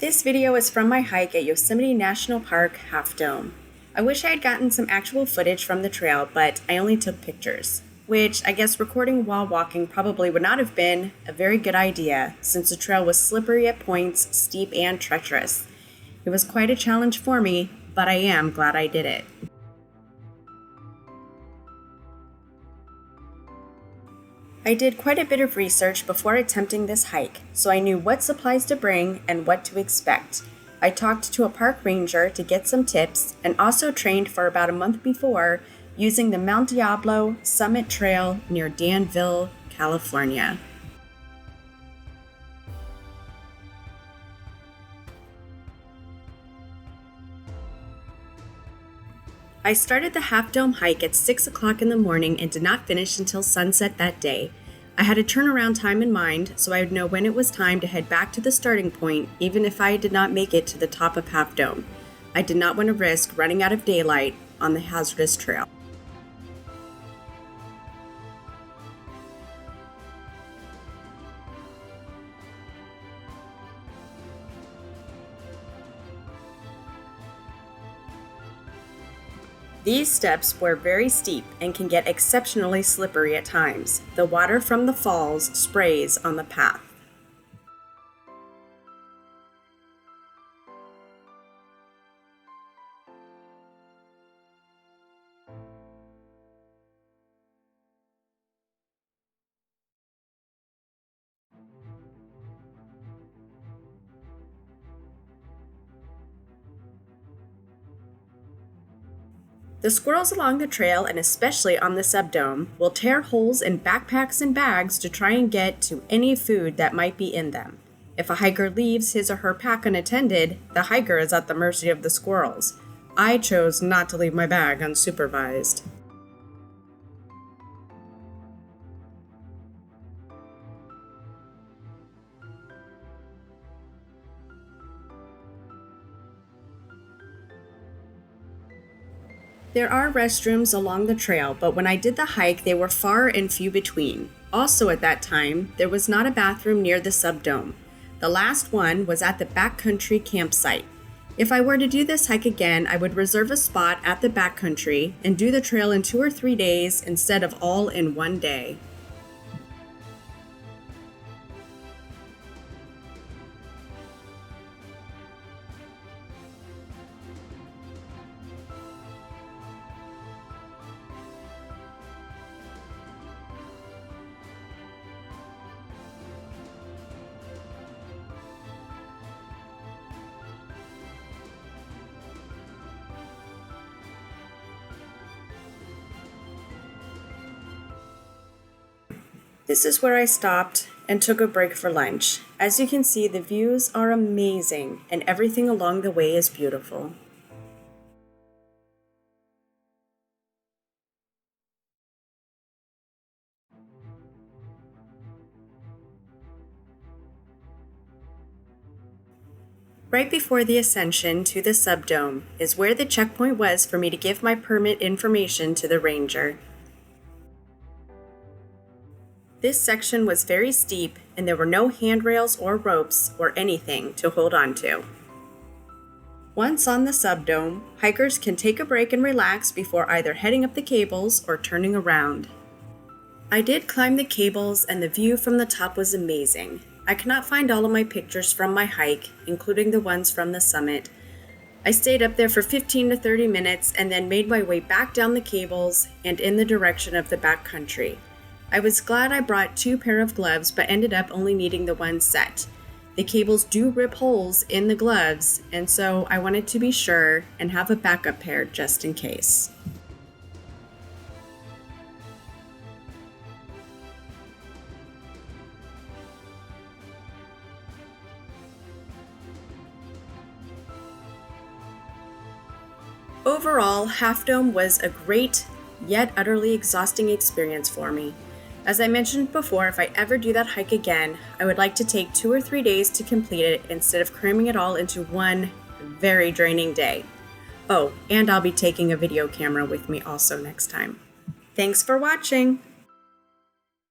This video is from my hike at Yosemite National Park, Half Dome. I wish I had gotten some actual footage from the trail, but I only took pictures, which I guess recording while walking probably would not have been a very good idea since the trail was slippery at points, steep and treacherous. It was quite a challenge for me, but I am glad I did it. I did quite a bit of research before attempting this hike, so I knew what supplies to bring and what to expect. I talked to a park ranger to get some tips and also trained for about a month before using the Mount Diablo Summit Trail near Danville, California. I started the Half Dome hike at 6 o'clock in the morning and did not finish until sunset that day. I had a turnaround time in mind, so I would know when it was time to head back to the starting point, even if I did not make it to the top of Half Dome. I did not want to risk running out of daylight on the hazardous trail. These steps were very steep and can get exceptionally slippery at times. The water from the falls sprays on the path. The squirrels along the trail, and especially on the subdome, will tear holes in backpacks and bags to try and get to any food that might be in them. If a hiker leaves his or her pack unattended, the hiker is at the mercy of the squirrels. I chose not to leave my bag unsupervised. There are restrooms along the trail, but when I did the hike, they were far and few between. Also at that time, there was not a bathroom near the subdome. The last one was at the backcountry campsite. If I were to do this hike again, I would reserve a spot at the backcountry and do the trail in 2 or 3 days instead of all in one day. This is where I stopped and took a break for lunch. As you can see, the views are amazing and everything along the way is beautiful. Right before the ascension to the subdome is where the checkpoint was for me to give my permit information to the ranger. This section was very steep and there were no handrails or ropes or anything to hold on to. Once on the subdome, hikers can take a break and relax before either heading up the cables or turning around. I did climb the cables and the view from the top was amazing. I cannot find all of my pictures from my hike, including the ones from the summit. I stayed up there for 15 to 30 minutes and then made my way back down the cables and in the direction of the backcountry. I was glad I brought 2 pair of gloves but ended up only needing the one set. The cables do rip holes in the gloves, and so I wanted to be sure and have a backup pair just in case. Overall, Half Dome was a great yet utterly exhausting experience for me. As I mentioned before, if I ever do that hike again, I would like to take 2 or 3 days to complete it instead of cramming it all into one very draining day. Oh, and I'll be taking a video camera with me also next time. Thanks for watching!